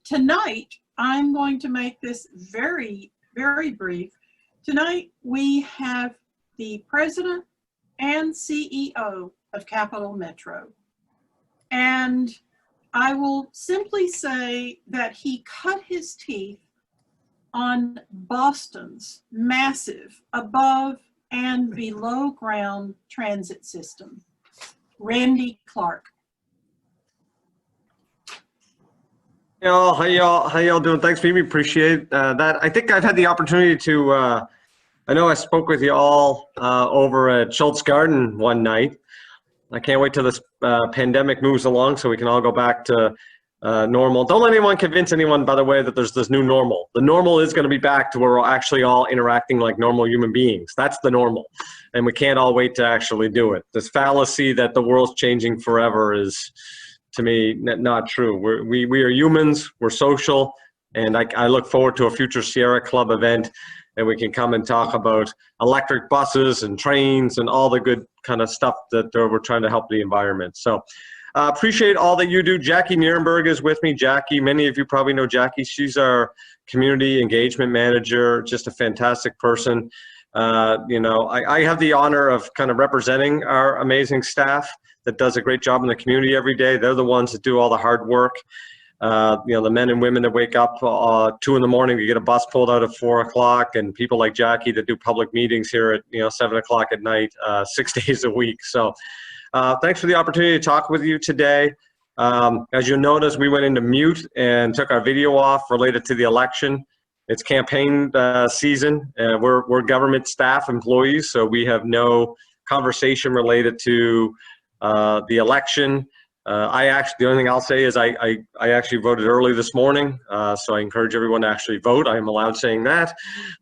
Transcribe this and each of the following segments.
Tonight, I'm going to make this very, very brief. Tonight, we have the president and CEO of Capital Metro. And I will simply say that he cut his teeth on Boston's massive above and below ground transit system. Randy Clarke. How y'all doing? Thanks, Phoebe. Appreciate that. I think I've had the opportunity to, I know I spoke with you all over at Schultz Garden one night. I can't wait till this pandemic moves along so we can all go back to normal. Don't let anyone convince anyone, by the way, that there's this new normal. The normal is going to be back to where we're actually all interacting like normal human beings. That's the normal. And we can't all wait to actually do it. This fallacy that the world's changing forever is, to me, not true. We are humans, we're social, and I look forward to a future Sierra Club event, and we can come and talk about electric buses and trains and all the good kind of stuff that we're trying to help the environment. So appreciate all that you do. Jackie Nierenberg is with me. Jackie, many of you probably know Jackie. She's our community engagement manager, just a fantastic person. I have the honor of kind of representing our amazing staff that does a great job in the community every day. They're the ones that do all the hard work. The men and women that wake up 2 in the morning to get a bus pulled out at 4 o'clock, and people like Jackie that do public meetings here at 7 o'clock at night, 6 days a week. So thanks for the opportunity to talk with you today. As you notice, we went into mute and took our video off related to the election. It's campaign season. We're government staff employees, so we have no conversation related to the election. The only thing I'll say is I actually voted early this morning, so I encourage everyone to actually vote. I am allowed saying that,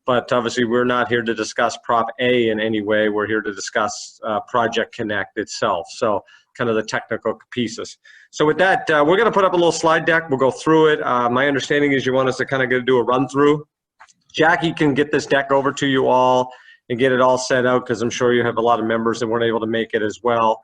but obviously we're not here to discuss Prop A in any way. We're here to discuss Project Connect itself, so kind of the technical pieces. So with that, we're going to put up a little slide deck. We'll go through it. My understanding is you want us to kind of do a run through. Jackie can get this deck over to you all and get it all set out, because I'm sure you have a lot of members that weren't able to make it as well.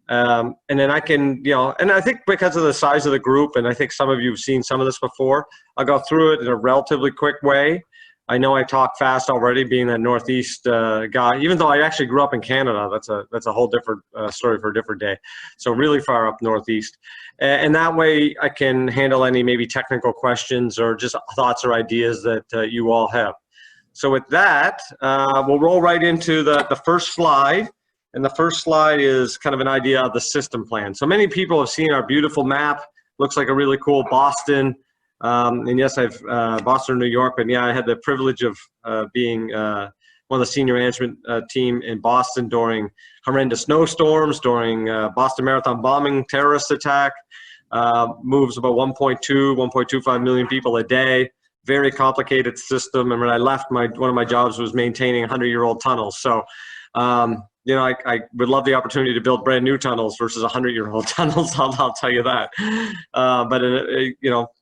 And then I can, and I think because of the size of the group, and I think some of you have seen some of this before, I'll go through it in a relatively quick way. I know I talk fast already, being a Northeast guy, even though I actually grew up in Canada. That's a whole different story for a different day. So really far up Northeast. And that way I can handle any maybe technical questions or just thoughts or ideas that you all have. So with that, we'll roll right into the first slide. And the first slide is kind of an idea of the system plan. So many people have seen our beautiful map. Looks like a really cool Boston. And yes, I've Boston, New York, but yeah, I had the privilege of being one of the senior management team in Boston during horrendous snowstorms, during Boston Marathon bombing, terrorist attack. Moves about 1.25 million people a day. Very complicated system. And when I left, one of my jobs was maintaining 100-year-old tunnels. So I would love the opportunity to build brand new tunnels versus 100-year-old tunnels. I'll tell you that. But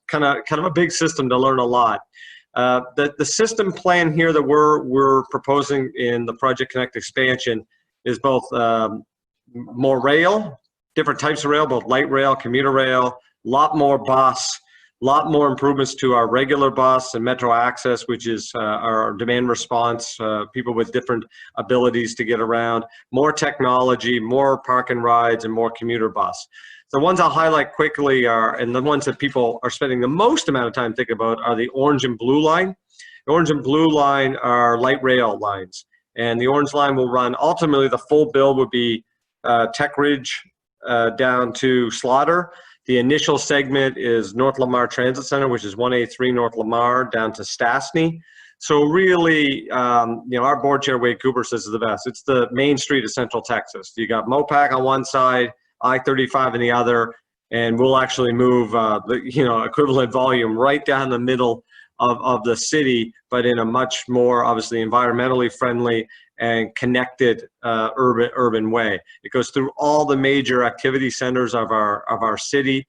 kind of a big system to learn a lot. The system plan here that we're proposing in the Project Connect expansion is both more rail, different types of rail, both light rail, commuter rail, a lot more bus, a lot more improvements to our regular bus and metro access, which is our demand response, people with different abilities to get around, more technology, more park and rides, and more commuter bus. The ones I'll highlight quickly and the ones that people are spending the most amount of time thinking about are the orange and blue line. The orange and blue line are light rail lines. And the orange line will run, ultimately the full bill would be Tech Ridge down to Slaughter. The initial segment is North Lamar Transit Center, which is 1A3 North Lamar down to Stastny. So really, our board chair, Wade Cooper, says it's the best. It's the main street of Central Texas. You got Mopac on one side, I-35 on the other, and we'll actually move the equivalent volume right down the middle of the city, but in a much more obviously environmentally friendly and connected urban way. It goes through all the major activity centers of our city.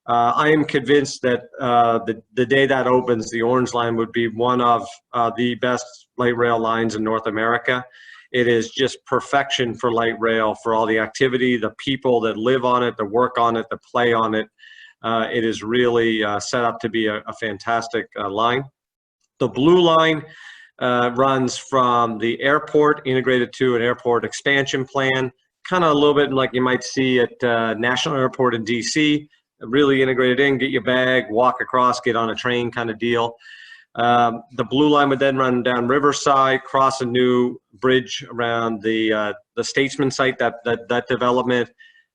I am convinced that the day that opens, the Orange Line would be one of the best light rail lines in North America. It is just perfection for light rail, for all the activity, the people that live on it, that work on it, that play on it. It is really set up to be a fantastic line. The blue line runs from the airport integrated to an airport expansion plan, kind of a little bit like you might see at National Airport in DC, really integrated in, get your bag, walk across, get on a train kind of deal. The blue line would then run down Riverside, cross a new bridge around the Statesman site, that development,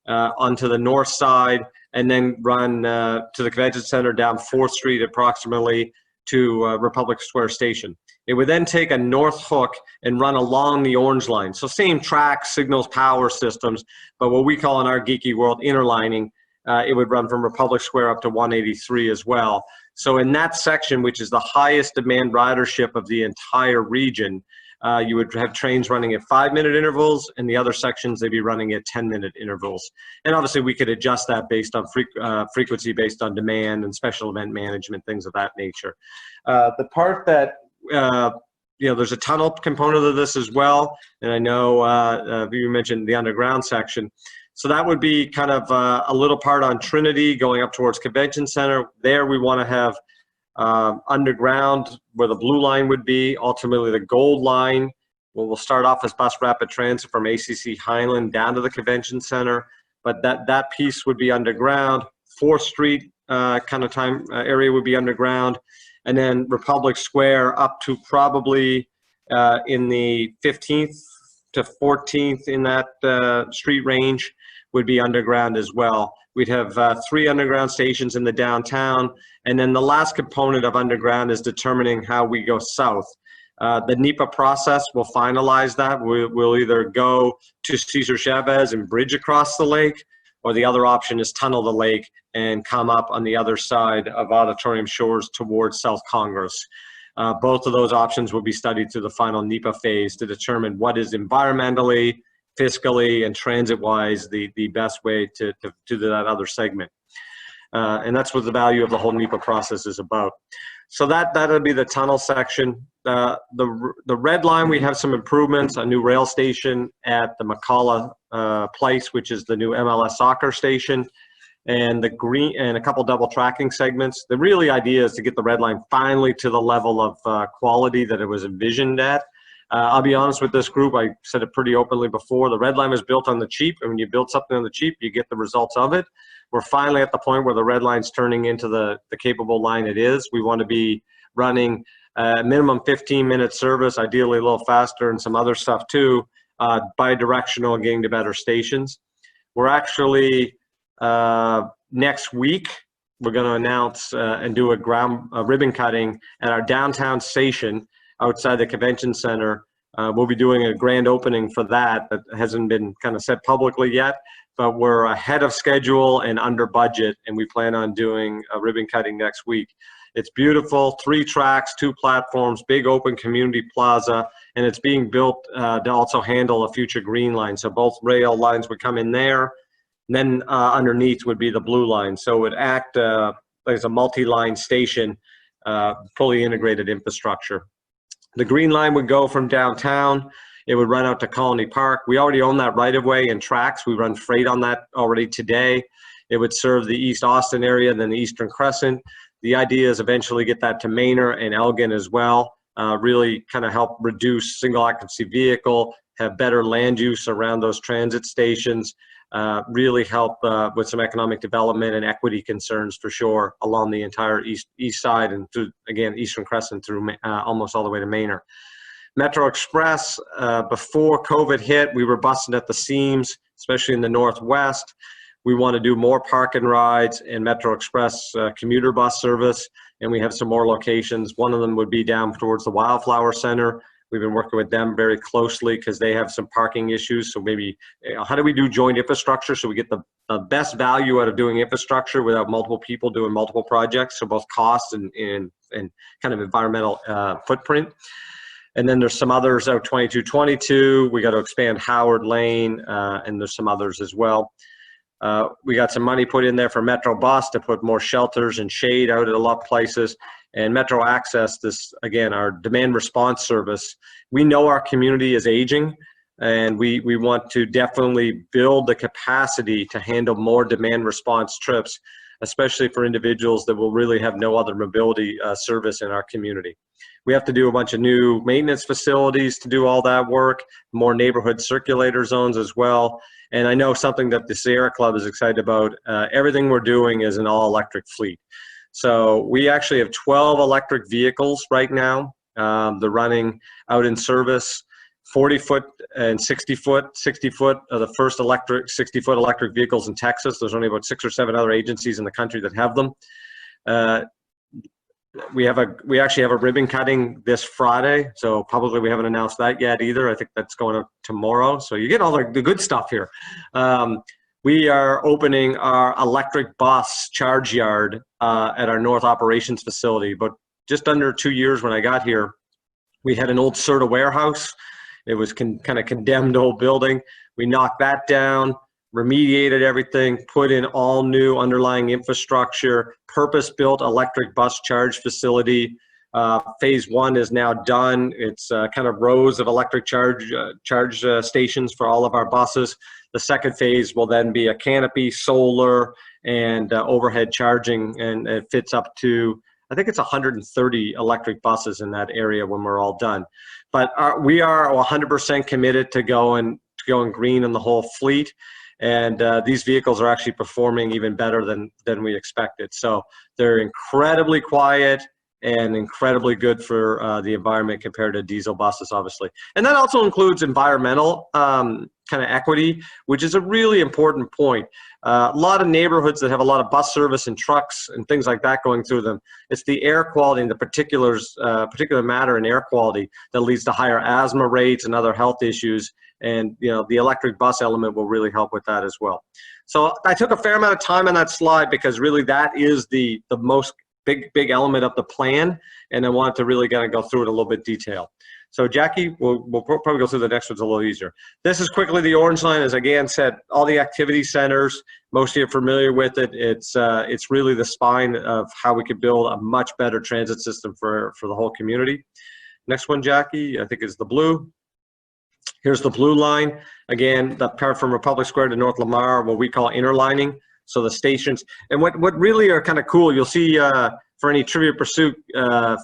onto the north side, and then run to the Convention Center down 4th Street approximately to Republic Square Station. It would then take a north hook and run along the orange line. So same tracks, signals, power systems, but what we call in our geeky world interlining. It would run from Republic Square up to 183 as well. So in that section, which is the highest demand ridership of the entire region, you would have trains running at 5-minute intervals, and the other sections, they'd be running at 10-minute intervals. And obviously we could adjust that based on frequency, based on demand and special event management, things of that nature. The part that, there's a tunnel component of this as well. And I know you mentioned the underground section. So that would be kind of a little part on Trinity going up towards Convention Center. There we want to have underground where the blue line would be, ultimately the gold line. We'll start off as bus rapid transit from ACC Highland down to the Convention Center, but that piece would be underground. 4th Street kind of area would be underground, and then Republic Square up to probably in the 15th to 14th in that street range would be underground as well. We'd have 3 underground stations in the downtown, and then the last component of underground is determining how we go south. The NEPA process will finalize that. We'll either go to Cesar Chavez and bridge across the lake, or the other option is tunnel the lake and come up on the other side of Auditorium Shores towards South Congress. Both of those options will be studied through the final NEPA phase to determine what is environmentally, fiscally, and transit-wise the best way to do that other segment. And that's what the value of the whole NEPA process is about. So that'll be the tunnel section. The red line, we have some improvements, a new rail station at the McCullough Place, which is the new MLS soccer station, and the green, and a couple double tracking segments. The really idea is to get the red line finally to the level of quality that it was envisioned at. I'll be honest with this group, I said it pretty openly before, the red line was built on the cheap, and when you build something on the cheap, you get the results of it. We're finally at the point where the red line's turning into the capable line it is. We want to be running minimum 15-minute service, ideally a little faster, and some other stuff too, bi-directional and getting to better stations. We're actually, next week, we're going to announce and do a ribbon cutting at our downtown station outside the Convention Center. We'll be doing a grand opening for that hasn't been kind of said publicly yet, but we're ahead of schedule and under budget, and we plan on doing a ribbon cutting next week. It's beautiful, 3 tracks, 2 platforms, big open community plaza, and it's being built to also handle a future green line. So both rail lines would come in there, and then underneath would be the blue line. So it would act as a multi-line station, fully integrated infrastructure. The green line would go from downtown. It would run out to Colony Park. We already own that right-of-way and tracks. We run freight on that already today. It would serve the East Austin area, then the Eastern Crescent. The idea is eventually get that to Manor and Elgin as well. Really kind of help reduce single occupancy vehicle, have better land use around those transit stations, really help with some economic development and equity concerns for sure along the entire east side and through, again, Eastern Crescent through almost all the way to Manor. Metro Express, before COVID hit, we were busting at the seams, especially in the Northwest. We want to do more park and rides and Metro Express commuter bus service, and we have some more locations. One of them would be down towards the Wildflower Center. We've been working with them very closely because they have some parking issues. So maybe, how do we do joint infrastructure so we get the best value out of doing infrastructure without multiple people doing multiple projects? So both cost and kind of environmental footprint. And then there's some others out 2222. We got to expand Howard Lane, and there's some others as well. We got some money put in there for Metro Bus to put more shelters and shade out at a lot of places. And Metro Access, this, again, our demand response service. We know our community is aging, and we want to definitely build the capacity to handle more demand response trips. especially for individuals that will really have no other mobility service in our community. We have to do a bunch of new maintenance facilities to do all that work, more neighborhood circulator zones as well. And I know something that the Sierra Club is excited about, everything we're doing is an all-electric fleet. So we actually have 12 electric vehicles right now. They're running out in service. 40-foot and 60-foot. 60-foot are the first 60-foot electric vehicles in Texas. There's only about 6 or 7 other agencies in the country that have them. We actually have a ribbon cutting this Friday, so publicly we haven't announced that yet either. I think that's going up tomorrow. So you get all the good stuff here. We are opening our electric bus charge yard at our North Operations facility. But just under 2 years when I got here, we had an old CERTA warehouse. It was kind of condemned old building. We knocked that down, remediated everything, put in all new underlying infrastructure, purpose-built electric bus charge facility. Phase 1 is now done. It's kind of rows of electric charge stations for all of our buses. The second phase will then be a canopy, solar, and overhead charging, and it fits up to, I think it's 130 electric buses in that area when we're all done. But we are 100% committed to going green in the whole fleet. And these vehicles are actually performing even better than we expected. So they're incredibly quiet and incredibly good for the environment compared to diesel buses, obviously. And that also includes environmental kind of equity, which is a really important point. A lot of neighborhoods that have a lot of bus service and trucks and things like that going through them, it's the air quality and the particular matter in air quality that leads to higher asthma rates and other health issues. And the electric bus element will really help with that as well. So I took a fair amount of time on that slide because really that is the most big element of the plan, and I wanted to really kind of go through it a little bit detail. So Jackie, we'll probably go through the next ones a little easier. This is quickly the orange line, as again said, all the activity centers. Most of you are familiar with it. It's really the spine of how we could build a much better transit system for the whole community. Next one, Jackie, I think is the blue. Here's the blue line. Again, the part from Republic Square to North Lamar, what we call interlining. So the stations, and what really are kind of cool, you'll see for any Trivia Pursuit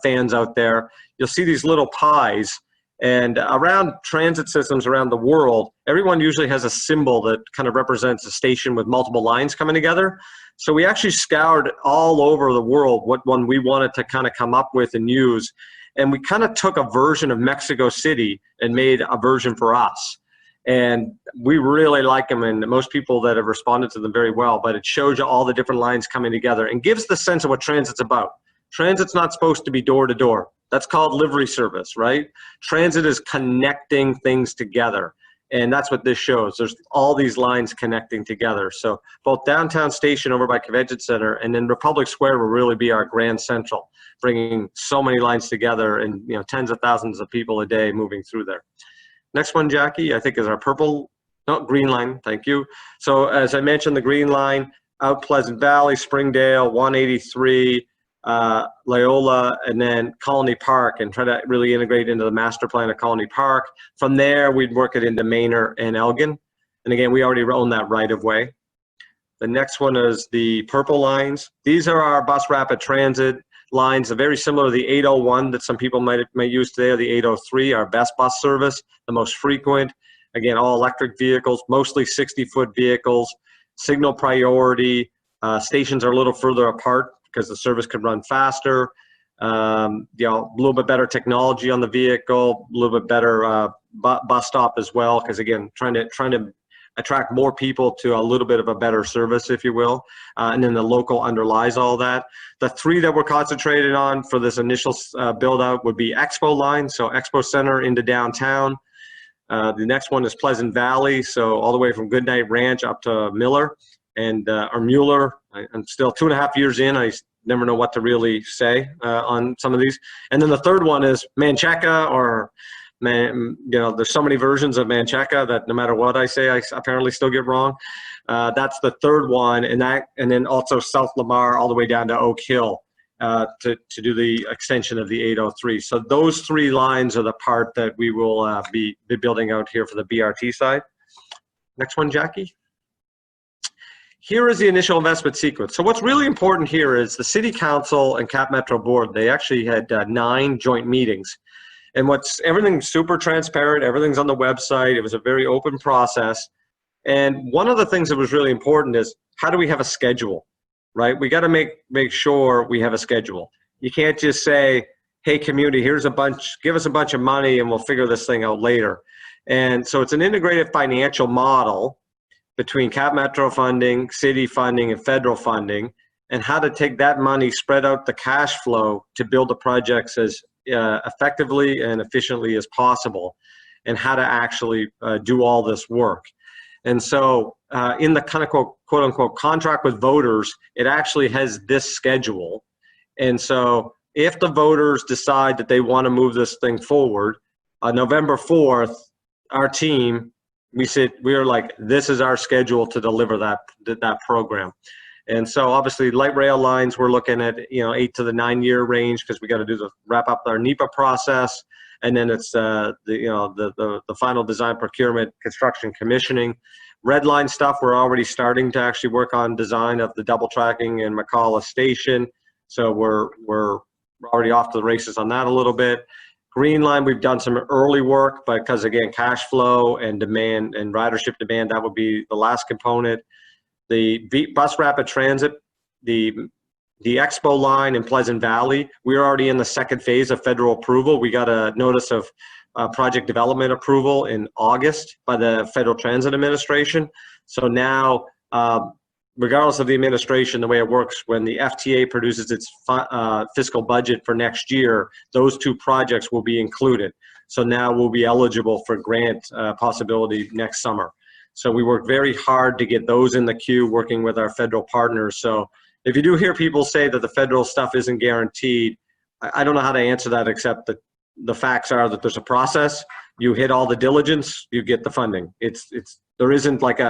fans out there, you'll see these little pies. And around transit systems around the world, everyone usually has a symbol that kind of represents a station with multiple lines coming together. So we actually scoured all over the world what one we wanted to kind of come up with and use. And we kind of took a version of Mexico City and made a version for us. And we really like them, and most people that have responded to them very well, but it shows you all the different lines coming together and gives the sense of what transit's about. Transit's not supposed to be door to door. That's called livery service, right? Transit is connecting things together. And that's what this shows. There's all these lines connecting together. So both downtown station over by Convention Center and then Republic Square will really be our grand central, bringing so many lines together and tens of thousands of people a day moving through there. Next one, Jackie, I think is our green line, thank you. So as I mentioned, the green line, out Pleasant Valley, Springdale, 183, Loyola, and then Colony Park, and try to really integrate into the master plan of Colony Park. From there, we'd work it into Manor and Elgin. And again, we already own that right of way. The next one is the purple lines. These are our bus rapid transit lines, very similar to the 801 that some people might use today, or the 803, our best bus service, the most frequent. Again, all electric vehicles, mostly 60-foot vehicles, signal priority. Stations are a little further apart because the service could run faster. A little bit better technology on the vehicle, a little bit better bus stop as well, because again, trying to attract more people to a little bit of a better service, if you will, and then the local underlies all that. The three that we're concentrated on for this initial build out would be Expo line, so Expo Center into downtown. The next one is Pleasant Valley, so all the way from Goodnight Ranch up to Miller, and or Mueller. I'm still 2.5 years in. I never know what to really say on some of these. And then the third one is Manchaca, or there's so many versions of Manchaca that no matter what I say, I apparently still get wrong. That's the third one, and then also South Lamar all the way down to Oak Hill to do the extension of the 803. So those three lines are the part that we will be building out here for the BRT side. Next one, Jackie. here is the initial investment sequence. So what's really important here is the City Council and Cap Metro Board, they actually had 9 joint meetings. And everything's super transparent, everything's on the website, it was a very open process. And one of the things that was really important is, how do we have a schedule, right? We gotta make sure we have a schedule. You can't just say, hey community, give us a bunch of money and we'll figure this thing out later. And so it's an integrated financial model between Cap Metro funding, city funding, and federal funding, and how to take that money, spread out the cash flow to build the projects as effectively and efficiently as possible, and how to actually do all this work. And so in the kind of quote unquote contract with voters, it actually has this schedule. And so if the voters decide that they want to move this thing forward, November 4th, our team, we are like, this is our schedule to deliver that program. And so obviously light rail lines, we're looking at 8 to the 9 year range, because we got to wrap up our NEPA process, and then it's the final design, procurement, construction, commissioning. Red line stuff, we're already starting to actually work on design of the double tracking in McCalla Station. So we're already off to the races on that a little bit. Green line, we've done some early work, but because again, cash flow and demand and ridership demand, that would be the last component. The bus rapid transit, the Expo line in Pleasant Valley, we're already in the second phase of federal approval. We got a notice of project development approval in August by the Federal Transit Administration. So now, regardless of the administration, the way it works, when the FTA produces its fiscal budget for next year, those 2 projects will be included. So now we'll be eligible for grant possibility next summer. So we work very hard to get those in the queue, working with our federal partners. So if you do hear people say that the federal stuff isn't guaranteed, I don't know how to answer that, except that the facts are that there's a process. You hit all the diligence, you get the funding. There isn't like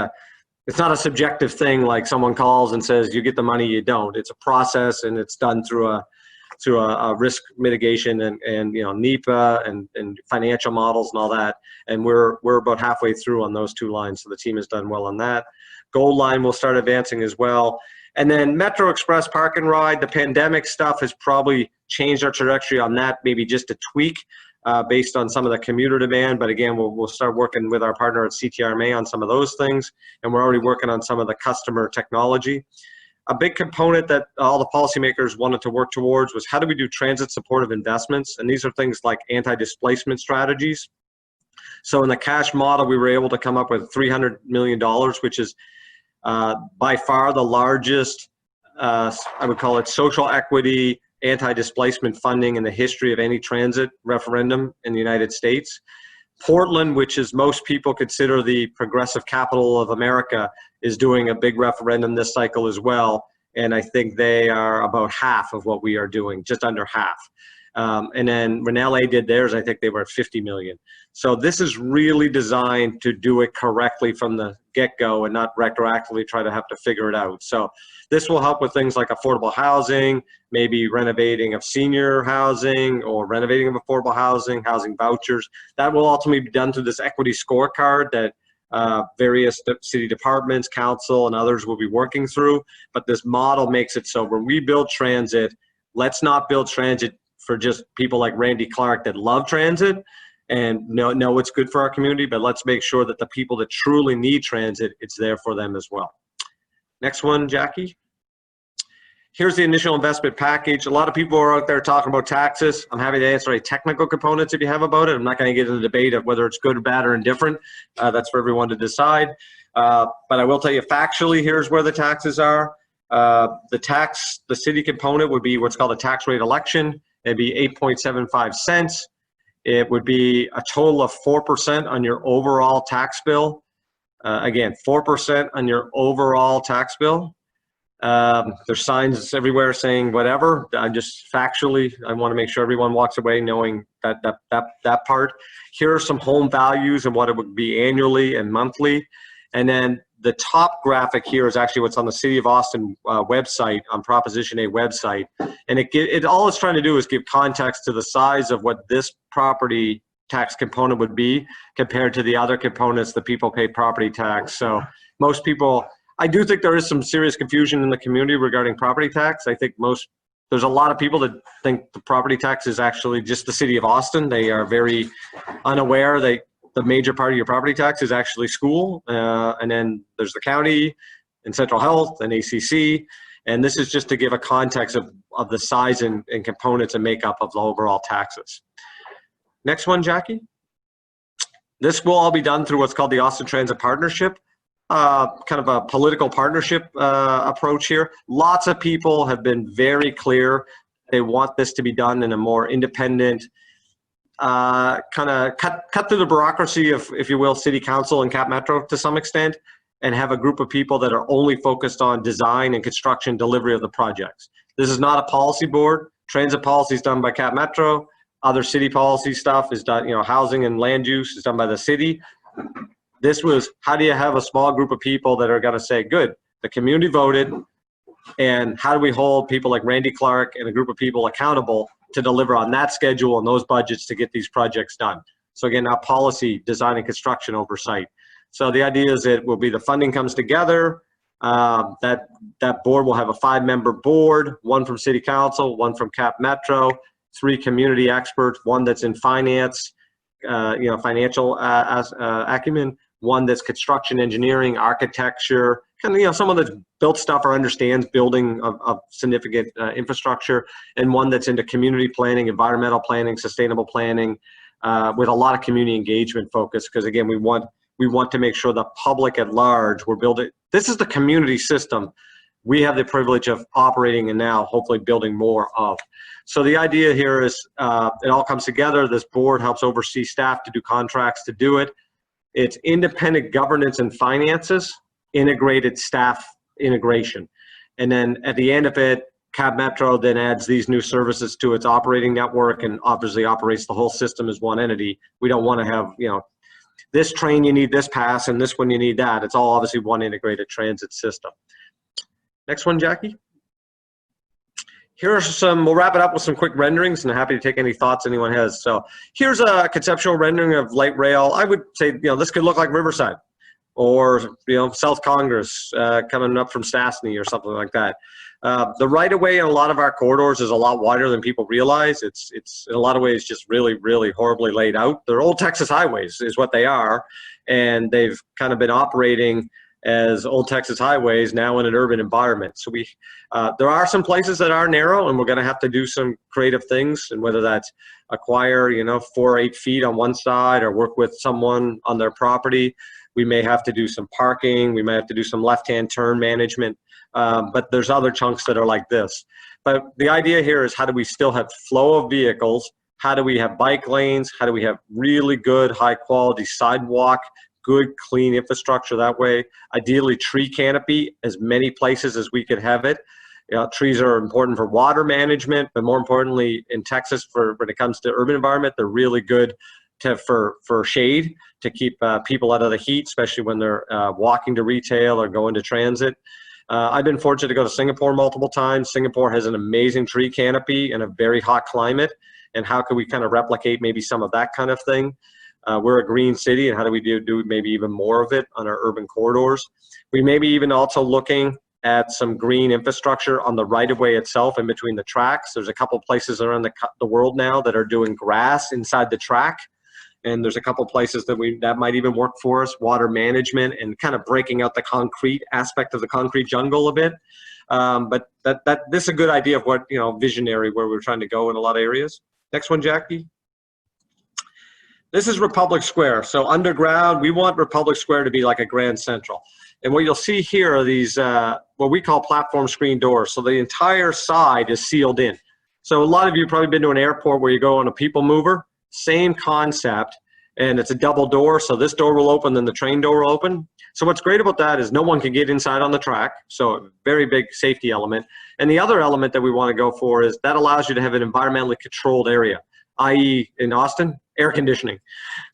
it's not a subjective thing like someone calls and says you get the money, you don't. It's a process, and it's done through a risk mitigation and NEPA and financial models and all that. And we're about halfway through on those 2 lines, so the team has done well on that. Gold line will start advancing as well. And then Metro Express Park and Ride, the pandemic stuff has probably changed our trajectory on that, maybe just a tweak based on some of the commuter demand. But again, we'll start working with our partner at CTRMA on some of those things. And we're already working on some of the customer technology. A big component that all the policymakers wanted to work towards was, how do we do transit supportive investments? And these are things like anti-displacement strategies. So in the cash model, we were able to come up with $300 million, which is by far the largest, I would call it social equity, anti-displacement funding in the history of any transit referendum in the United States. Portland, which is most people consider the progressive capital of America, is doing a big referendum this cycle as well. And I think they are about half of what we are doing, just under half. And then when LA did theirs, I think they were at 50 million. So this is really designed to do it correctly from the get-go and not retroactively try to have to figure it out. So this will help with things like affordable housing, maybe renovating of senior housing or renovating of affordable housing, housing vouchers. That will ultimately be done through this equity scorecard that various city departments, council, and others will be working through. But this model makes it so when we build transit, let's not build transit for just people like Randy Clarke that love transit and know it's good for our community, but let's make sure that the people that truly need transit, it's there for them as well. Next one, Jackie. Here's the initial investment package. A lot of people are out there talking about taxes. I'm happy to answer any technical components if you have about it. I'm not going to get into the debate of whether it's good or bad or indifferent. That's for everyone to decide. But I will tell you factually, here's where the taxes are. The city component would be what's called a tax rate election. It'd be 8.75 cents. It would be a total of 4% on your overall tax bill. Again, 4% on your overall tax bill. There's signs everywhere saying whatever. I just factually, I want to make sure everyone walks away knowing that part. Here are some home values and what it would be annually and monthly. And then the top graphic here is actually what's on the City of Austin website, on Proposition A website. And all it's trying to do is give context to the size of what this property tax component would be compared to the other components that people pay property tax. So most people, I do think there is some serious confusion in the community regarding property tax. I think there's a lot of people that think the property tax is actually just the city of Austin. They are very unaware that the major part of your property tax is actually school. And then there's the county and central health and ACC. And this is just to give a context of the size and components and makeup of the overall taxes. Next one, Jackie. This will all be done through what's called the Austin Transit Partnership, kind of a political partnership approach here. Lots of people have been very clear. They want this to be done in a more independent, kind of cut through the bureaucracy of, if you will, City Council and Cap Metro to some extent, and have a group of people that are only focused on design and construction delivery of the projects. This is not a policy board. Transit policy is done by Cap Metro. Other city policy stuff is done, housing and land use is done by the city. This was, how do you have a small group of people that are gonna say, good, the community voted, and how do we hold people like Randy Clarke and a group of people accountable to deliver on that schedule and those budgets to get these projects done? So again, now policy, design, and construction oversight. So the idea is it will be the funding comes together, that board will have a 5-member board, 1 from City Council, 1 from Cap Metro, 3 community experts, 1 that's in finance, financial acumen, 1 that's construction engineering, architecture, kind of, someone that's built stuff or understands building of significant infrastructure, and 1 that's into community planning, environmental planning, sustainable planning, with a lot of community engagement focus, because again, we want to make sure the public at large, we're building, this is the community system we have the privilege of operating and now hopefully building more of. So the idea here is it all comes together. This board helps oversee staff to do contracts to do it. It's independent governance and finances, integrated staff integration. And then at the end of it, Cap Metro then adds these new services to its operating network and obviously operates the whole system as one entity. We don't want to have, this train you need this pass and this one you need that. It's all obviously one integrated transit system. Next one, Jackie. Here are we'll wrap it up with some quick renderings, and I'm happy to take any thoughts anyone has. So here's a conceptual rendering of light rail. I would say, this could look like Riverside or, South Congress coming up from Stastny or something like that. The right-of-way in a lot of our corridors is a lot wider than people realize. It's in a lot of ways just really, really horribly laid out. They're old Texas highways is what they are, and they've kind of been operating as old Texas highways now in an urban environment. So there are some places that are narrow, and we're going to have to do some creative things, and whether that's acquire, 4 or 8 feet on one side or work with someone on their property. We may have to do some parking. We may have to do some left-hand turn management. But there's other chunks that are like this. But the idea here is, how do we still have flow of vehicles? How do we have bike lanes? How do we have really good, high-quality sidewalk, good, clean infrastructure that way? Ideally, tree canopy, as many places as we could have it. Trees are important for water management, but more importantly, in Texas, when it comes to urban environment, they're really good for shade, to keep people out of the heat, especially when they're walking to retail or going to transit. I've been fortunate to go to Singapore multiple times. Singapore has an amazing tree canopy and a very hot climate. And how can we kind of replicate maybe some of that kind of thing? We're a green city, and how do we do maybe even more of it on our urban corridors? We may be even also looking at some green infrastructure on the right-of-way itself in between the tracks. There's a couple places around the world now that are doing grass inside the track. And there's a couple places that might even work for us, water management and kind of breaking out the concrete aspect of the concrete jungle a bit. But this is a good idea of what, visionary, where we're trying to go in a lot of areas. Next one, Jackie. This is Republic Square. So underground, we want Republic Square to be like a Grand Central. And what you'll see here are these, what we call platform screen doors. So the entire side is sealed in. So a lot of you have probably been to an airport where you go on a people mover. Same concept, and it's a double door, so this door will open, then the train door will open. So what's great about that is no one can get inside on the track, so very big safety element. And the other element that we want to go for is that allows you to have an environmentally controlled area, i.e. in Austin, air conditioning.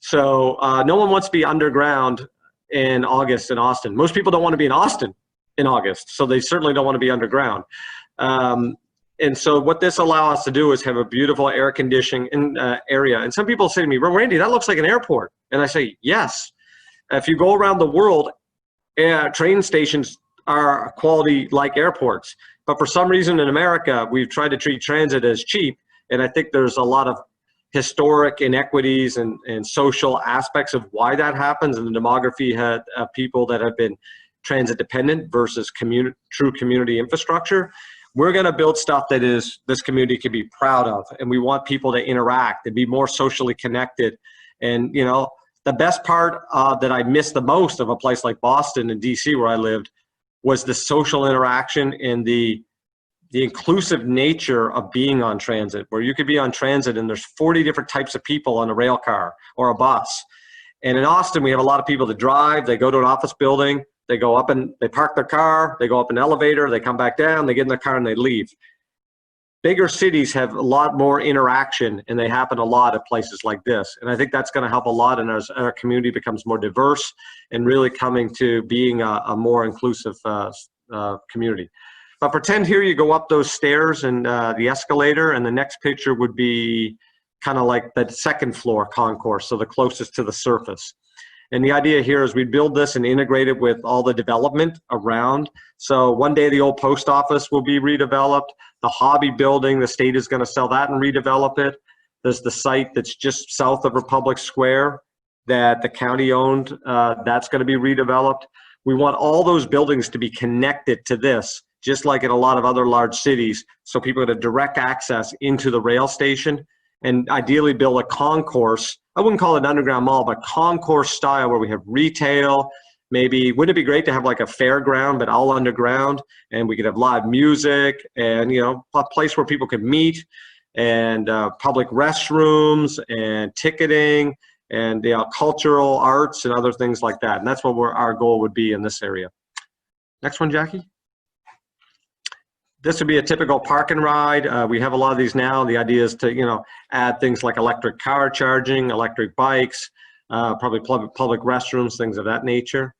So no one wants to be underground in August in Austin. Most people don't want to be in Austin in August, so they certainly don't want to be underground. And so what this allows us to do is have a beautiful air conditioning area. And some people say to me, well, Randy, that looks like an airport. And I say, yes. If you go around the world, train stations are quality like airports. But for some reason in America, we've tried to treat transit as cheap. And I think there's a lot of historic inequities and social aspects of why that happens. And the demography had people that have been transit dependent versus true community infrastructure. We're going to build stuff that is this community can be proud of, and we want people to interact and be more socially connected. And you know, the best part that I missed the most of a place like Boston and DC where I lived was the social interaction and the inclusive nature of being on transit, where you could be on transit and there's 40 different types of people on a rail car or a bus. And in Austin, we have a lot of people that drive, they go to an office building, they go up and they park their car, they go up an elevator, they come back down, they get in their car and they leave. Bigger cities have a lot more interaction, and they happen a lot at places like this. And I think that's going to help a lot, and as our community becomes more diverse and really coming to being a more inclusive community. But pretend here you go up those stairs and the escalator, and the next picture would be kind of like the second floor concourse, so the closest to the surface. And the idea here is we build this and integrate it with all the development around. So one day the old post office will be redeveloped. The hobby building, the state is going to sell that and redevelop it. There's the site that's just south of Republic Square that the county owned. That's going to be redeveloped. We want all those buildings to be connected to this, just like in a lot of other large cities, so people get a direct access into the rail station, and ideally build a concourse. I wouldn't call it an underground mall, but concourse style where we have retail. Maybe, wouldn't it be great to have like a fairground, but all underground, and we could have live music and, you know, a place where people could meet, and public restrooms and ticketing and, you know, cultural arts and other things like that. And that's what our goal would be in this area. Next one, Jackie. This would be a typical park and ride. We have a lot of these now. The idea is to, you know, add things like electric car charging, electric bikes, probably public restrooms, things of that nature.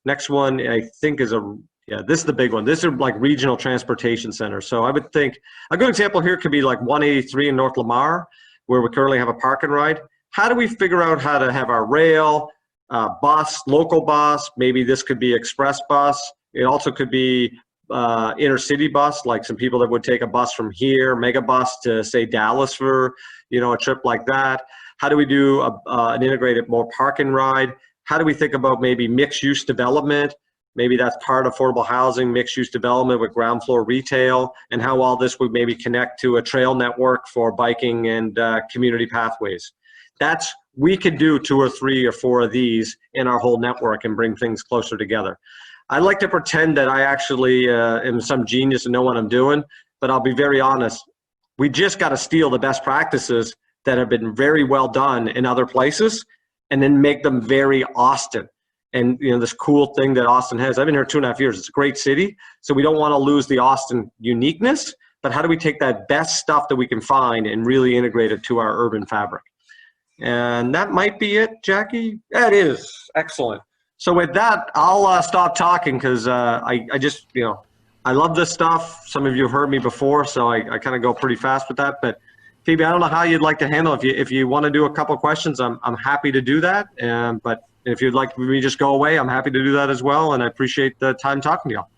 Next one, I think, is this is the big one. This is like regional transportation centers. So I would think a good example here could be like 183 in North Lamar, where we currently have a park and ride. How do we figure out how to have our rail, bus, local bus? Maybe this could be express bus. It also could be intercity bus, like some people that would take a bus from here, mega bus to say Dallas for, you know, a trip like that. How do we do an integrated more park and ride? How do we think about maybe mixed use development? Maybe that's part of affordable housing, mixed use development with ground floor retail, and how all this would maybe connect to a trail network for biking and community pathways. We could do 2 or 3 or 4 of these in our whole network and bring things closer together. I like to pretend that I actually am some genius and know what I'm doing, but I'll be very honest. We just got to steal the best practices that have been very well done in other places and then make them very Austin. And, you know, this cool thing that Austin has, I've been here 2.5 years. It's a great city. So we don't want to lose the Austin uniqueness, but how do we take that best stuff that we can find and really integrate it to our urban fabric? And that might be it, Jackie. That is excellent. So with that, I'll stop talking because I just, you know, I love this stuff. Some of you have heard me before, so I kind of go pretty fast with that. But Phoebe, I don't know how you'd like to handle it. If you want to do a couple of questions, I'm happy to do that. But if you'd like me to just go away, I'm happy to do that as well. And I appreciate the time talking to y'all.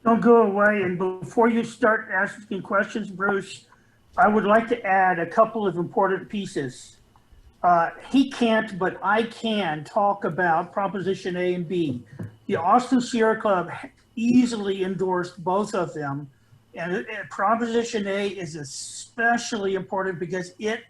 Don't go away. And before you start asking questions, Bruce, I would like to add a couple of important pieces. He can't, but I can talk about Proposition A and B. The Austin Sierra Club easily endorsed both of them. And Proposition A is especially important because it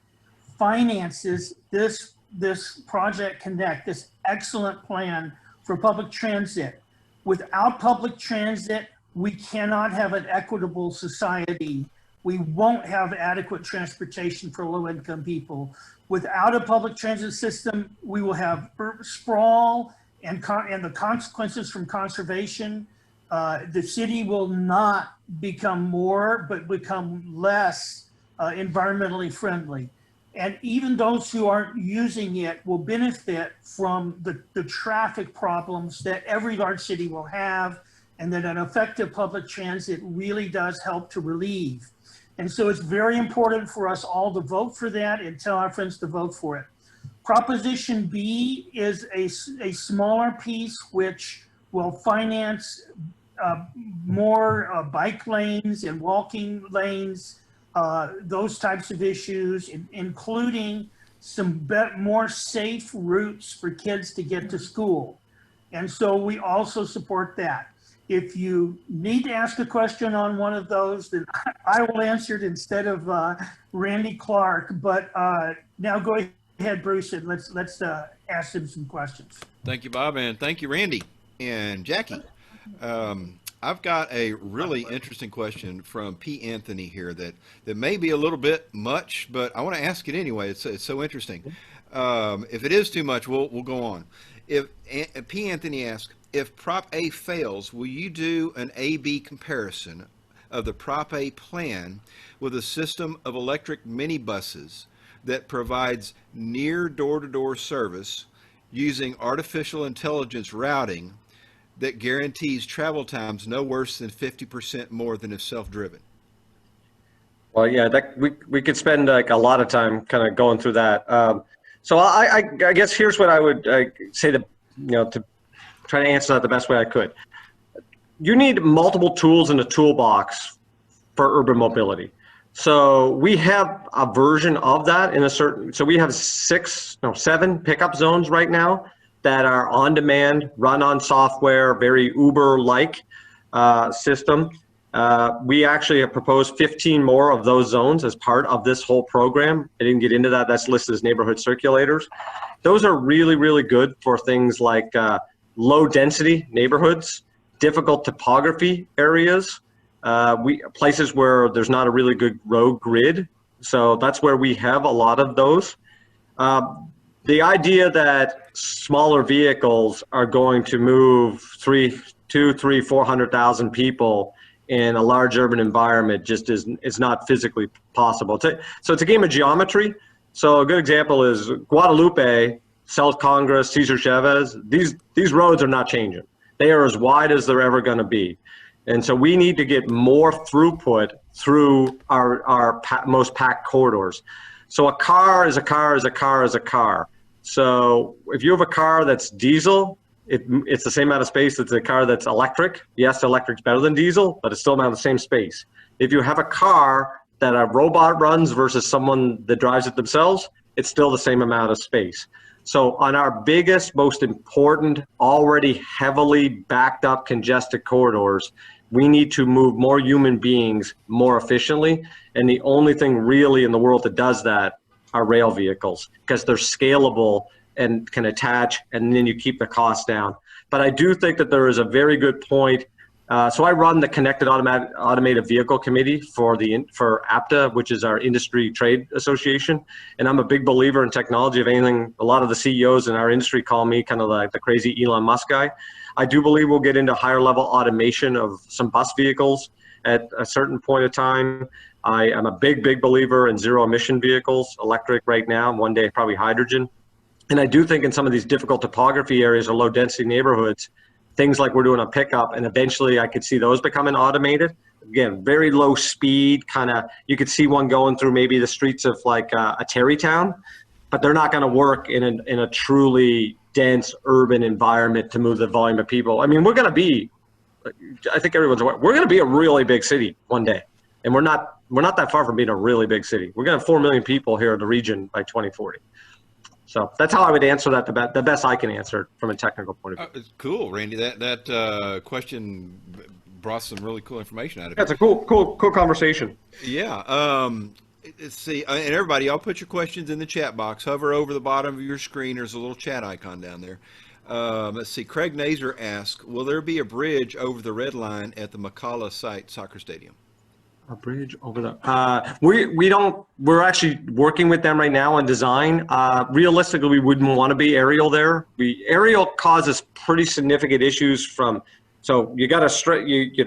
finances this Project Connect, this excellent plan for public transit. Without public transit, we cannot have an equitable society. We won't have adequate transportation for low-income people. Without a public transit system, we will have sprawl and the consequences from conservation. The city will not become more, but become less environmentally friendly. And even those who aren't using it will benefit from the traffic problems that every large city will have, and that an effective public transit really does help to relieve. And so it's very important for us all to vote for that and tell our friends to vote for it. Proposition B is a smaller piece which will finance more bike lanes and walking lanes, those types of issues, including some more safe routes for kids to get to school. And so we also support that. If you need to ask a question on one of those, then I will answer it instead of Randy Clarke. But now go ahead, Bruce, and let's ask him some questions. Thank you, Bob, and thank you, Randy and Jackie. I've got a really interesting question from P. Anthony here that may be a little bit much, but I want to ask it anyway. It's so interesting. If it is too much, we'll go on. If P. Anthony asks, if Prop A fails, will you do an A-B comparison of the Prop A plan with a system of electric minibuses that provides near door-to-door service using artificial intelligence routing that guarantees travel times no worse than 50% more than if self-driven? Well, yeah, we could spend like a lot of time kind of going through that. So I guess here's what I would say to try to answer that the best way I could. You need multiple tools in a toolbox for urban mobility. So we have a version of that in a certain, so we have 7 pickup zones right now that are on demand, run on software, very Uber-like system. We actually have proposed 15 more of those zones as part of this whole program. I didn't get into that. That's listed as neighborhood circulators. Those are really, really good for things like low density neighborhoods, difficult topography areas, places where there's not a really good road grid. So that's where we have a lot of those. The idea that smaller vehicles are going to move 400,000 people in a large urban environment just is not physically possible. So it's a game of geometry. So a good example is Guadalupe, South Congress, Cesar Chavez. These roads are not changing. They are as wide as they're ever going to be. And so we need to get more throughput through our most packed corridors. So a car is a car is a car is a car. So if you have a car that's diesel, it's the same amount of space as a car that's electric. Yes, electric's better than diesel, but it's still not the same space. If you have a car that a robot runs versus someone that drives it themselves, it's still the same amount of space. So on our biggest, most important, already heavily backed up congested corridors, we need to move more human beings more efficiently. And the only thing really in the world that does that are rail vehicles, because they're scalable and can attach, and then you keep the cost down. But I do think that there is a very good point. So I run the Connected Automated Vehicle Committee for APTA, which is our industry trade association. And I'm a big believer in technology. If anything, a lot of the CEOs in our industry call me kind of like the crazy Elon Musk guy. I do believe we'll get into higher level automation of some bus vehicles at a certain point of time. I am a big believer in zero emission vehicles, electric right now, one day probably hydrogen. And I do think in some of these difficult topography areas or low density neighborhoods, things like we're doing a pickup, and eventually I could see those becoming automated. Again, very low speed, kind of, you could see one going through maybe the streets of like a Terrytown, but they're not going to work in a truly dense urban environment to move the volume of people. I mean, we're going to be, I think everyone's aware, we're going to be a really big city one day. And we're not that far from being a really big city. We're going to have 4 million people here in the region by 2040. So that's how I would answer that the best I can answer from a technical point of view. Cool, Randy. That question brought some really cool information out of it. That's a cool conversation. Yeah. Let's see. And everybody, I'll put your questions in the chat box. Hover over the bottom of your screen. There's a little chat icon down there. Let's see. Craig Nazer asks, will there be a bridge over the red line at the McCalla site soccer stadium? A bridge over the, we're actually working with them right now on design. Realistically, we wouldn't want to be aerial there. Aerial causes pretty significant issues so you got to straight,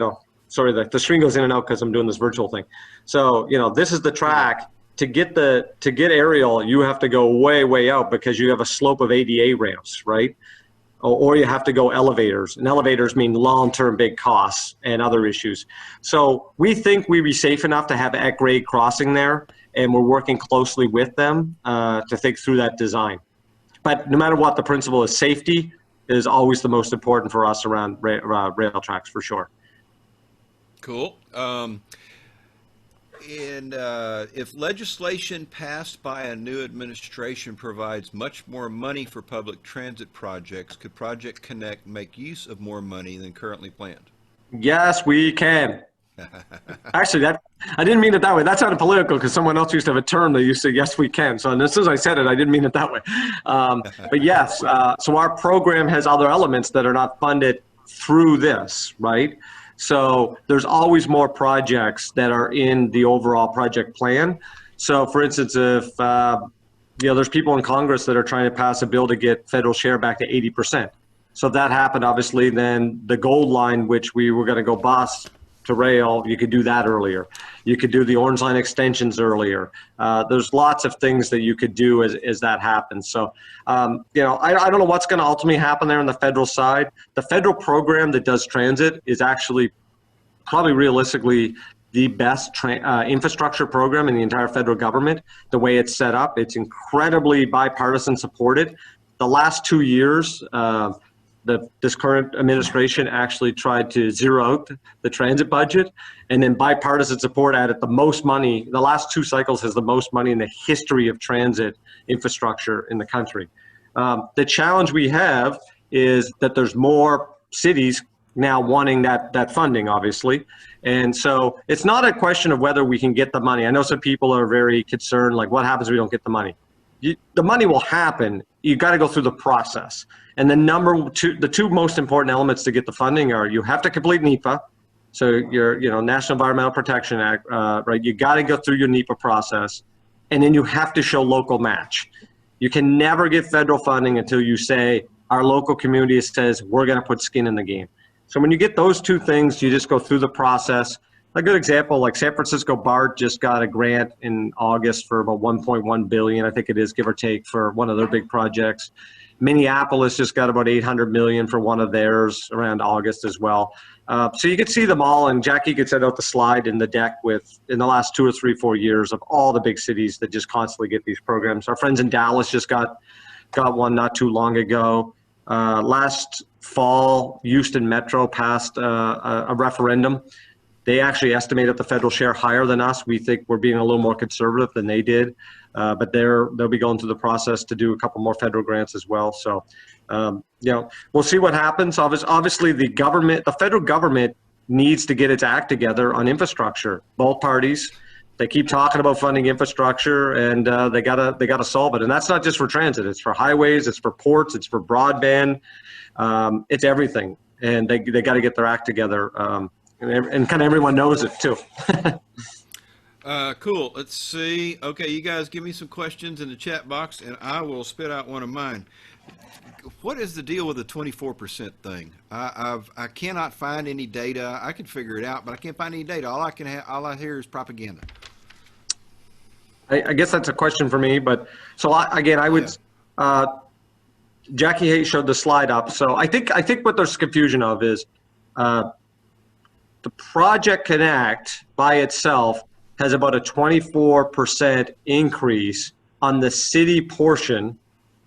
sorry, the screen goes in and out because I'm doing this virtual thing. So, this is the track. To get aerial, you have to go way out because you have a slope of ADA ramps, right? Or you have to go elevators, and elevators mean long-term big costs and other issues. So we think we'd be safe enough to have at-grade crossing there, and we're working closely with them to think through that design. But no matter what, the principle is safety is always the most important for us around rail tracks, for sure. Cool. And if legislation passed by a new administration provides much more money for public transit projects, could Project Connect make use of more money than currently planned? Yes, we can. Actually, I didn't mean it that way. That sounded political because someone else used to have a term that used to say, yes, we can. So as soon as I said it, I didn't mean it that way. But yes, so our program has other elements that are not funded through this, right? So there's always more projects that are in the overall project plan. So for instance, if there's people in Congress that are trying to pass a bill to get federal share back to 80%. So if that happened, obviously, then the gold line, which we were going to go bus to rail, you could do that earlier. You could do the orange line extensions earlier. There's lots of things that you could do as that happens. So, I don't know what's going to ultimately happen there on the federal side. The federal program that does transit is actually probably realistically the best infrastructure program in the entire federal government. The way it's set up, it's incredibly bipartisan supported. The last 2 years, this current administration actually tried to zero out the transit budget, and then bipartisan support added the most money. The last 2 cycles has the most money in the history of transit infrastructure in the country. The challenge we have is that there's more cities now wanting that funding, obviously. And so it's not a question of whether we can get the money. I know some people are very concerned, like, what happens if we don't get the money? The money will happen. You got to go through the process. And the two most important elements to get the funding are you have to complete NEPA. So your National Environmental Protection Act, right? You got to go through your NEPA process, and then you have to show local match. You can never get federal funding until you say our local community says we're going to put skin in the game. So when you get those 2 things, you just go through the process. A good example, like San Francisco BART just got a grant in August for about $1.1 billion, I think it is, give or take, for one of their big projects. Minneapolis just got about $800 million for one of theirs around August as well. So you could see them all, and Jackie could send out the slide in the deck in the last 2 or 3, 4 years of all the big cities that just constantly get these programs. Our friends in Dallas just got one not too long ago. Last fall, Houston Metro passed a referendum. They actually estimated the federal share higher than us. We think we're being a little more conservative than they did, but they'll be going through the process to do a couple more federal grants as well. So, we'll see what happens. Obviously, the federal government needs to get its act together on infrastructure. Both parties, they keep talking about funding infrastructure, and they gotta solve it. And that's not just for transit; it's for highways, it's for ports, it's for broadband, it's everything. And they got to get their act together. And kind of everyone knows it too. Cool. Let's see. Okay, you guys give me some questions in the chat box, and I will spit out one of mine. What is the deal with the 24% thing? I cannot find any data. I can figure it out, but I can't find any data. All I hear is propaganda. I guess that's a question for me, but so I would. Yeah. Jackie Hayes showed the slide up, so I think what there's confusion of is. The Project Connect by itself has about a 24% increase on the city portion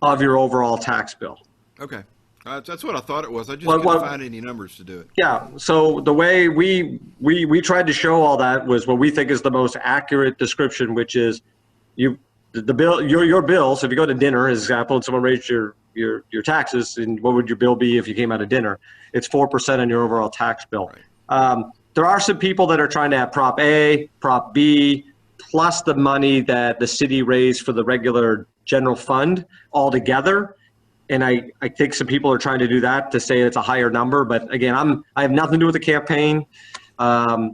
of your overall tax bill. Okay. That's what I thought it was. I just couldn't find any numbers to do it. Yeah. So the way we tried to show all that was what we think is the most accurate description, which is the bill, your bill. So if you go to dinner, as an example, and someone raised your taxes, and what would your bill be if you came out of dinner? It's 4% on your overall tax bill. Right. There are some people that are trying to have Prop A, Prop B, plus the money that the city raised for the regular general fund all together. And I think some people are trying to do that to say it's a higher number. But again, I have nothing to do with the campaign.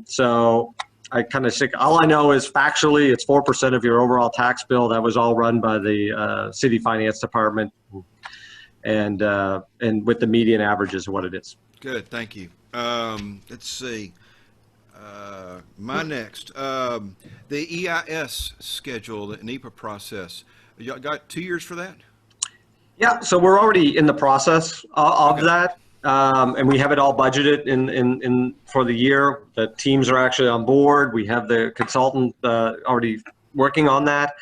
So I kind of think all I know is factually it's 4% of your overall tax bill. That was all run by the city finance department, and with the median averages of what it is. Good, thank you. Let's see. My next, the EIS schedule, the NEPA process. You got 2 years for that? Yeah, so we're already in the process of that, and we have it all budgeted in for the year. The teams are actually on board. We have the consultant already working on that.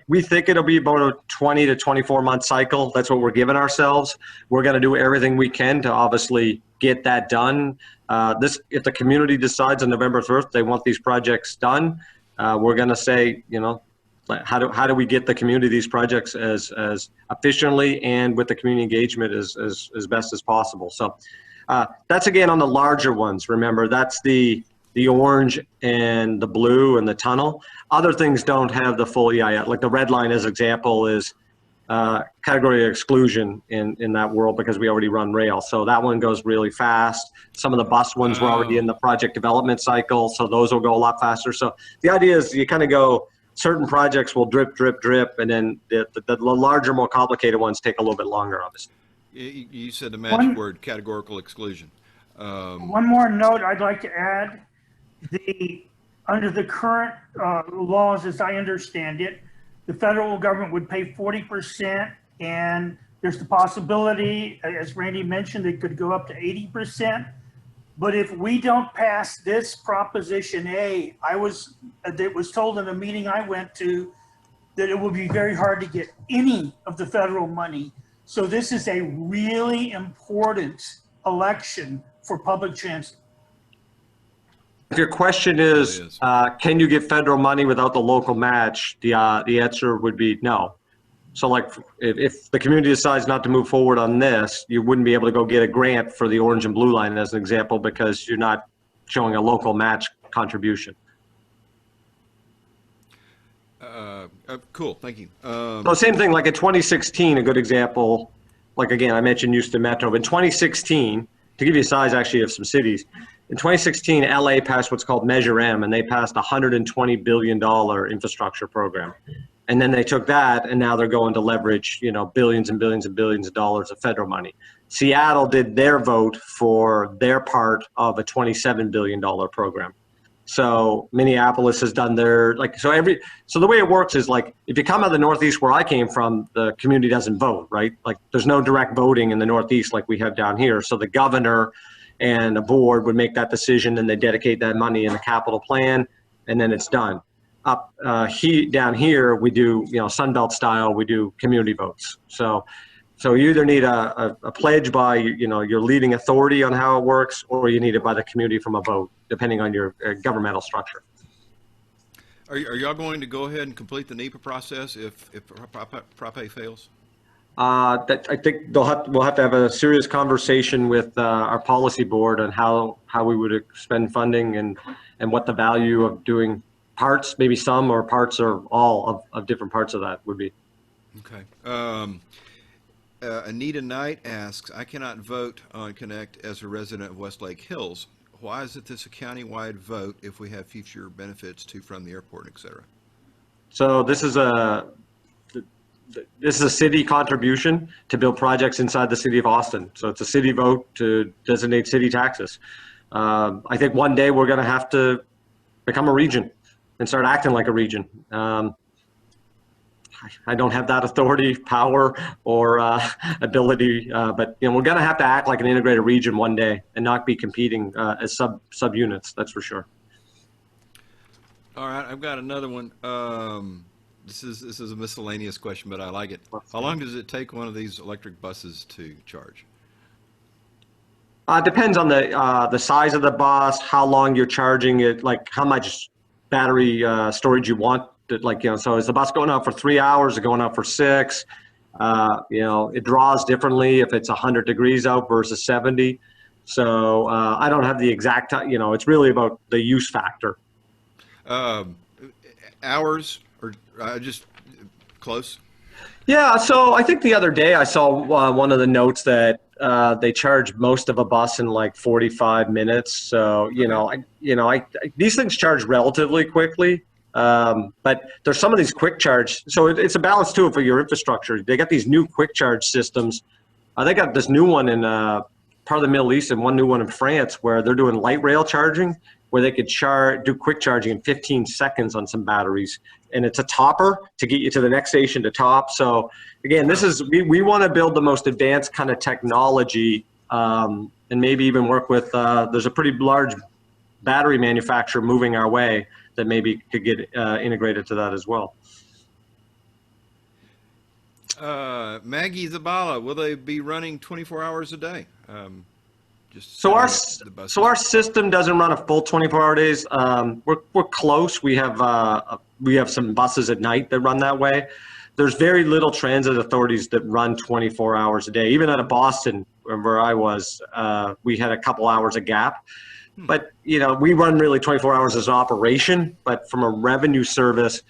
We think it'll be about a 20 to 24 month cycle. That's what we're giving ourselves. We're going to do everything we can to obviously get that done. If the community decides on November 1st they want these projects done, we're going to say, how do we get the community these projects as efficiently and with the community engagement as best as possible. So that's again on the larger ones. Remember, that's the orange and the blue and the tunnel. Other things don't have the full EIS. Like the red line, as example, is category of exclusion in that world because we already run rail. So that one goes really fast. Some of the bus ones were already in the project development cycle, so those will go a lot faster. So the idea is you kind of go, certain projects will drip, drip, drip, and then the larger, more complicated ones take a little bit longer, obviously. You said the magic word, categorical exclusion. One more note I'd like to add. Under the current laws, as I understand it, the federal government would pay 40%, and there's the possibility, as Randy mentioned, it could go up to 80%. But if we don't pass this Proposition A, it was told in a meeting I went to that it will be very hard to get any of the federal money. So this is a really important election for public transit. If your question is, can you get federal money without the local match? The answer would be no. So like if the community decides not to move forward on this, you wouldn't be able to go get a grant for the orange and blue line as an example because you're not showing a local match contribution. Cool, thank you. So same thing, like in 2016, a good example, like again, I mentioned Houston Metro. In 2016, to give you a size actually of some cities, in 2016, LA passed what's called Measure M, and they passed a $120 billion infrastructure program. And then they took that, and now they're going to leverage, billions and billions and billions of dollars of federal money. Seattle did their vote for their part of a $27 billion program. So Minneapolis has done their, so the way it works is like, if you come out of the Northeast where I came from, the community doesn't vote, right? Like there's no direct voting in the Northeast like we have down here. So the governor and a board would make that decision, and they dedicate that money in the capital plan, and then it's done. Down here, we do, Sunbelt style, we do community votes. So you either need a pledge by, your leading authority on how it works, or you need it by the community from a vote, depending on your governmental structure. Are y'all going to go ahead and complete the NEPA process if Prop A fails? I think we'll have to have a serious conversation with our policy board on how we would spend funding and what the value of doing parts, maybe some or parts or all of different parts of that would be. Okay. Anita Knight asks, I cannot vote on Connect as a resident of Westlake Hills. Why is it this a county-wide vote if we have future benefits to from the airport, et cetera? So this is a city contribution to build projects inside the city of Austin. So it's a city vote to designate city taxes. I think one day we're going to have to become a region and start acting like a region. I don't have that authority, power, or ability, but we're going to have to act like an integrated region one day and not be competing as subunits. That's for sure. All right, I've got another one. This is a miscellaneous question, but I like it. How long does it take one of these electric buses to charge? Depends on the size of the bus, how long you're charging it, like how much battery storage you want. So is the bus going out for 3 hours or going out for 6? It draws differently if it's 100 degrees out versus 70. So I don't have the exact time. It's really about the use factor. Hours or just close? Yeah, so I think the other day I saw one of the notes that they charge most of a bus in like 45 minutes. So, these things charge relatively quickly. But there's some of these quick charge. So it's a balance too for your infrastructure. They got these new quick charge systems. They got this new one in part of the Middle East and one new one in France where they're doing light rail charging, where they could do quick charging in 15 seconds on some batteries. And it's a topper to get you to the next station to top. So again, we want to build the most advanced kind of technology and maybe even work with, there's a pretty large battery manufacturer moving our way that maybe could get integrated to that as well. Maggie Zabala, will they be running 24 hours a day? Just So our setting up the buses? so our system doesn't run a full 24-hour days. We're close. We have some buses at night that run that way. There's very little transit authorities that run 24 hours a day. Even out of Boston, where I was, we had a couple hours of gap. But we run really 24 hours as an operation. But from a revenue service,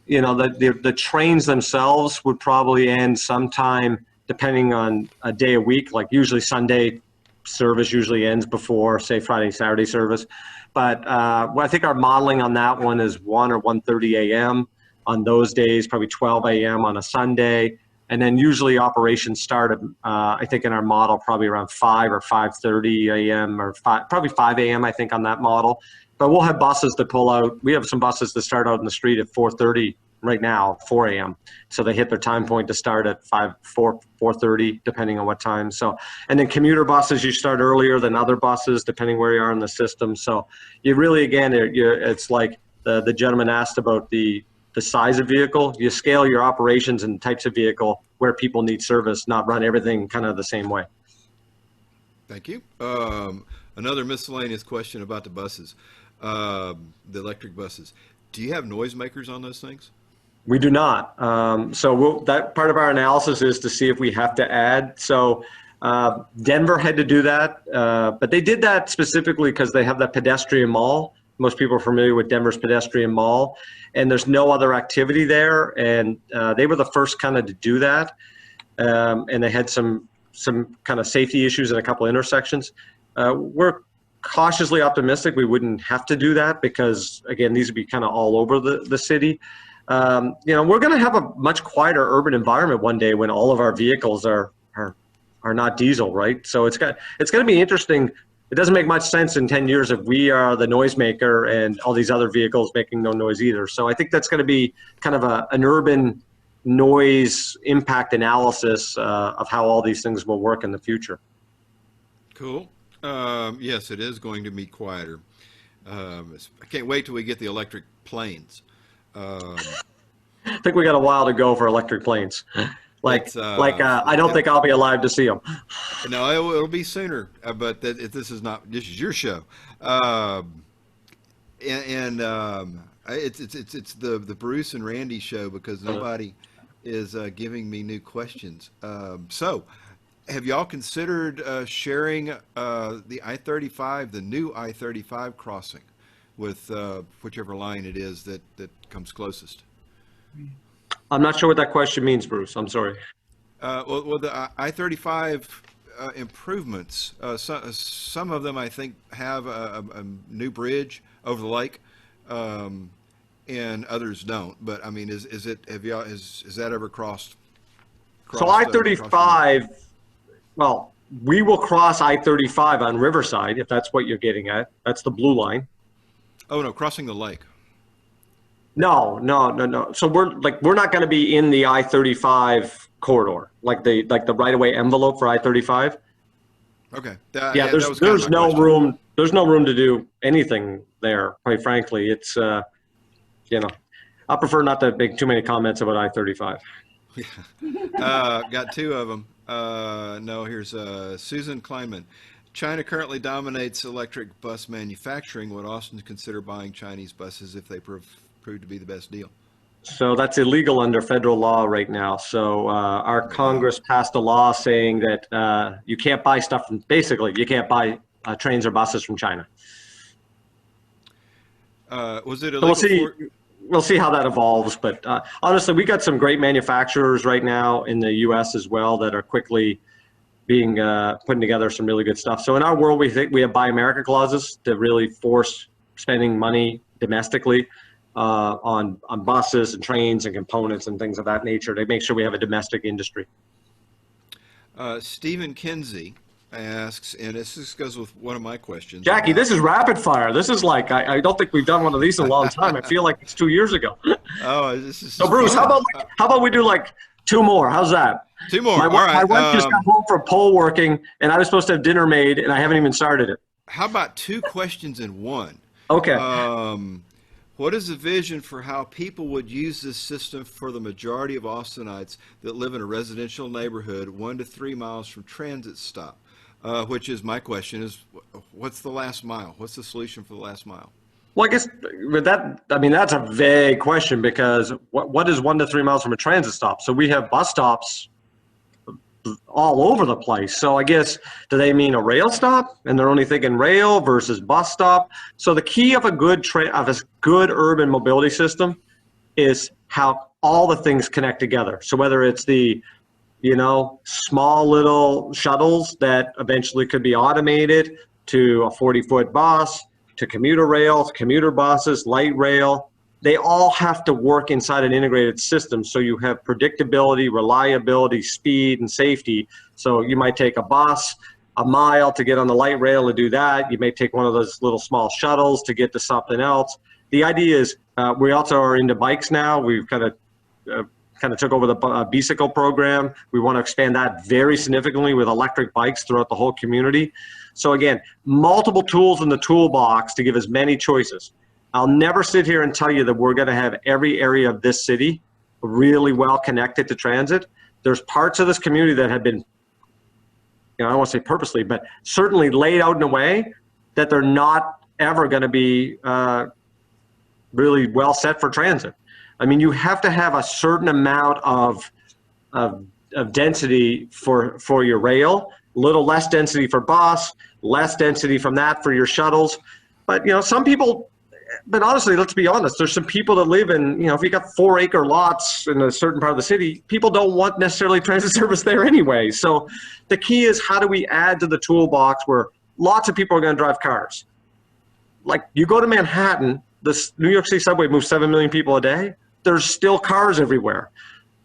the trains themselves would probably end sometime depending on a day a week. Like usually Sunday service usually ends before, say, Friday, Saturday service. But well, I think our modeling on that one is 1 or 1:30 a.m. on those days, probably 12 a.m. on a Sunday. And then usually operations start, I think in our model, probably around 5 or 5:30 a.m. or probably 5 a.m. I think on that model. But we'll have buses that pull out. We have some buses that start out in the street at 4:30 right now, 4 a.m. So they hit their time point to start at 4:30, depending on what time. So, and then commuter buses, you start earlier than other buses, depending where you are in the system. So you really, again, it's like the gentleman asked about the size of vehicle. You scale your operations and types of vehicle where people need service, not run everything kind of the same way. Thank you. Another miscellaneous question about the buses, the electric buses. Do you have noisemakers on those things? We do not. So that part of our analysis is to see if we have to add. So Denver had to do that, but they did that specifically because they have that pedestrian mall. Most people are familiar with Denver's pedestrian mall, and there's no other activity there. And they were the first kind of to do that. And they had some kind of safety issues in a couple intersections. We're cautiously optimistic we wouldn't have to do that because, again, these would be kind of all over the city. We're going to have a much quieter urban environment one day when all of our vehicles are not diesel, right? So it's going to be interesting. It doesn't make much sense in 10 years if we are the noisemaker and all these other vehicles making no noise either. So I think that's going to be kind of an urban noise impact analysis of how all these things will work in the future. Cool. Yes, it is going to be quieter. I can't wait till we get the electric planes. I think we got a while to go for electric planes. I don't think I'll be alive to see them. No, it'll be sooner. But this is your show, it's the Bruce and Randy show because nobody is giving me new questions. So, have y'all considered sharing the I-35, the new I-35 crossing, with whichever line it is that comes closest? I'm not sure what that question means, Bruce. I'm sorry. Well, the I-35 improvements, some of them I think have a new bridge over the lake, and others don't. But I mean, is that ever crossed? So I-35, well, we will cross I-35 on Riverside if that's what you're getting at. That's the blue line. Oh no, crossing the lake. No. So we're not going to be in the I-35 corridor, like the right-of-way envelope for I-35. Okay. There's no room. There's no room to do anything there. Quite frankly, it's I prefer not to make too many comments about I-35. Got two of them. No, here's Susan Kleinman. China currently dominates electric bus manufacturing. Would Austin consider buying Chinese buses if they prove to be the best deal? So that's illegal under federal law right now. So our Congress passed a law saying that you can't buy stuff from, basically, you can't buy trains or buses from China. Was it illegal? So we'll see how that evolves. But honestly, we got some great manufacturers right now in the U.S. as well that are quickly being putting together some really good stuff. So in our world, we think we have Buy America clauses to really force spending money domestically on buses and trains and components and things of that nature to make sure we have a domestic industry. Stephen Kinsey asks, and this goes with one of my questions. Jackie, this is rapid fire. This is like, I don't think we've done one of these in a long time. I feel like it's 2 years ago. Oh, this is so Bruce, how about we do like 2 more? How's that? 2 more. My wife just got home from pole working, and I was supposed to have dinner made, and I haven't even started it. How about 2 questions in one? Okay. What is the vision for how people would use this system for the majority of Austinites that live in a residential neighborhood 1 to 3 miles from transit stop? which is my question is, what's the last mile? What's the solution for the last mile? Well, I guess with that, I mean, that's a vague question because what is 1 to 3 miles from a transit stop? So we have bus stops all over the place. So I guess, do they mean a rail stop and they're only thinking rail versus bus stop? So the key of a good urban mobility system is how all the things connect together. So whether it's the, small little shuttles that eventually could be automated to a 40-foot bus, to commuter rails, commuter buses, light rail, they all have to work inside an integrated system. So you have predictability, reliability, speed, and safety. So you might take a bus a mile to get on the light rail to do that. You may take one of those little small shuttles to get to something else. The idea is we also are into bikes now. We've kind of took over the bicycle program. We want to expand that very significantly with electric bikes throughout the whole community. So again, multiple tools in the toolbox to give as many choices. I'll never sit here and tell you that we're going to have every area of this city really well connected to transit. There's parts of this community that have been, I don't want to say purposely, but certainly laid out in a way that they're not ever going to be really well set for transit. I mean, you have to have a certain amount of density for your rail, a little less density for bus, less density from that for your shuttles. But, some people, but honestly, let's be honest, there's some people that live in, if you got 4-acre lots in a certain part of the city, people don't want necessarily transit service there anyway. So the key is, how do we add to the toolbox where lots of people are going to drive cars? Like, you go to Manhattan, the New York City subway moves 7 million people a day. There's still cars everywhere.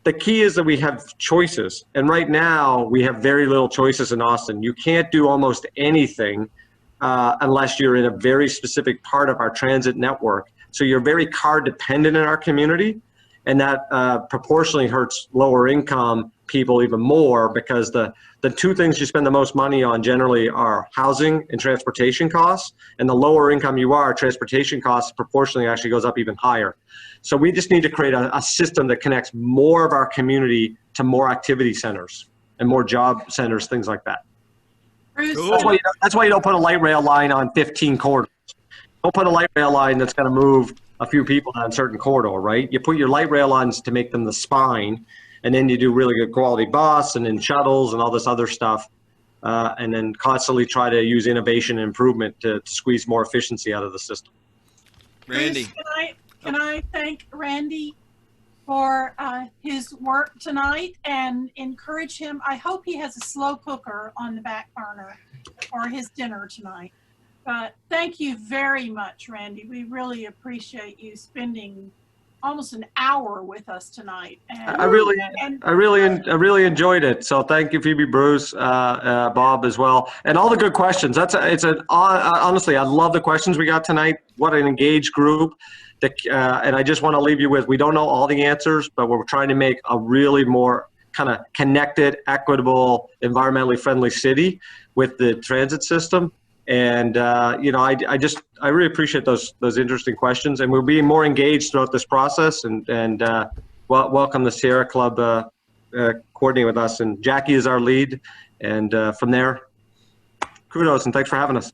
The key is that we have choices. And right now, we have very little choices in Austin. You can't do almost anything unless you're in a very specific part of our transit network. So you're very car dependent in our community. And that proportionally hurts lower income people even more, because the two things you spend the most money on generally are housing and transportation costs. And the lower income you are, transportation costs proportionally actually goes up even higher. So we just need to create a system that connects more of our community to more activity centers and more job centers, things like that. Bruce, Cool. That's why you don't put a light rail line on 15 corridors. Don't put a light rail line that's going to move a few people down a certain corridor, right? You put your light rail lines to make them the spine, and then you do really good quality bus and then shuttles and all this other stuff, and then constantly try to use innovation and improvement to squeeze more efficiency out of the system. Randy. Bruce, can I thank Randy for his work tonight and encourage him? I hope he has a slow cooker on the back burner for his dinner tonight. But thank you very much, Randy. We really appreciate you spending almost an hour with us tonight. And I really enjoyed it. So thank you, Phoebe, Bruce, Bob as well, and all the good questions. Honestly, I love the questions we got tonight. What an engaged group. And I just want to leave you with, we don't know all the answers, but we're trying to make a really more kind of connected, equitable, environmentally friendly city with the transit system. And I really appreciate those interesting questions, and we'll be more engaged throughout this process. And welcome the Sierra Club coordinating with us. And Jackie is our lead. And from there, kudos and thanks for having us.